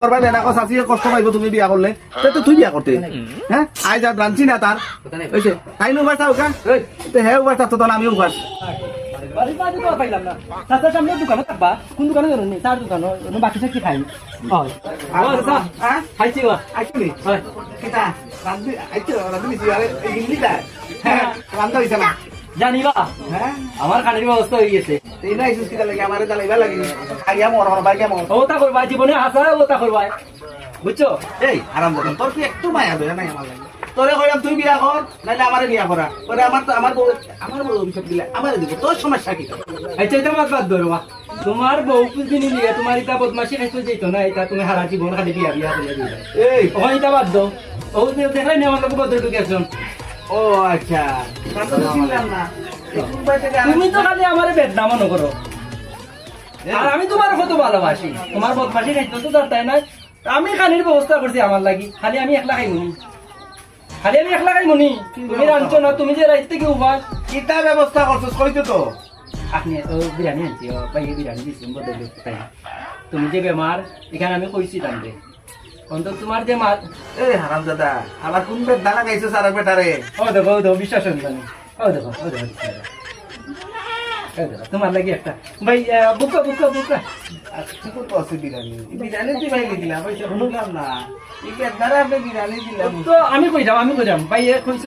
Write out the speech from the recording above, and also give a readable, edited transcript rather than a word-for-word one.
করবা দেনা কো চাচিয়ে কষ্ট পাইব তুমি বিয়া করলে তো তুই বিয়া করতে হ্যাঁ আই যা রাঞ্চি না তার হইছে তাই নো বাসা ওকা তে হে বাসা তো আমি উপাস বাড়ি বাড়ি তো পাইলাম না চাচার সামনে দোকানে থাকবা কোন দোকানে ধরুন নি চার দোকান বাকি থাকি খাই হয় হ্যাঁ খাইছি বা আইছনি হয় কিতা রান্ধি আইছো রান্ধি জিয়ারে এই হিন্দি দা হ্যাঁ রান্ধা হইছে না জানিবা হ্যাঁ আমার খানির ব্যবস্থা হয়ে গেছে এই না ইসুস কিতা লাগে আমারে দালাইবা লাগে আইয়া মর হর বাইকে মর ও তা করবা জীবনে আসা ও তা করবা বুঝছো এই আরাম দাদা তোর কি একটু মায়া দয়া নাই আমার লাগে তোরে কইলাম তুই বিয়া কর নাইলে আমারে বিয়া করা পরে আমার বউ অভিশাপ দিলে আমারে দিব তোর সমস্যা কি আচ্ছা এটা বাদ ধরবা তোমার বউ কুলদিনী নিয়ে তোমার ইটা বদমাশি খাইতে যেত না এটা তুমি সারা জীবন খালি বিয়া বিয়া করে দিবে এই ওখানে ইটা বাদ দাও ও দেখাই নি আমার লোক বদল ঢুকেছেন ও আচ্ছা তাহলে তো চিনলাম না তুমি তো খালি আমার বেদনাম মনে করো আর আমি তোমার কত ভালোবাসি তোমার বদমাশি খাইতে তো দরকার নাই আমি খানির ব্যবস্থা করছি আমার লাগি খালি আমি একলা খাইমুনি খালি আমি একলা খাইমুনি তুমি রাঁধছো না তুমি যে রাইতে কি উপায় কিতা ব্যবস্থা করছস কইতো তো আপনি তো বিরিয়ানি আনছি ভাই বিরিয়ানি দিচ্ছি বদল তাই তুমি যে বেমার এখানে আমি কইছি তান্ডে অন্তত তোমার যে মাত এই হারাম দাদা আবার কোন বেদ দানা গাইছো সারা বেটারে ও দেখো বিশ্বাস হইল না ও দেখো তোমার লাগি একটা ভাই বুকা আচ্ছা কত আছে বিরিয়ানি বিরিয়ানি তুই ভাই দিলা পয়সা শুনলাম না এই বেদ দ্বারা আপনি বিরিয়ানি দিলাম তো আমি কই যাম ভাই কইছি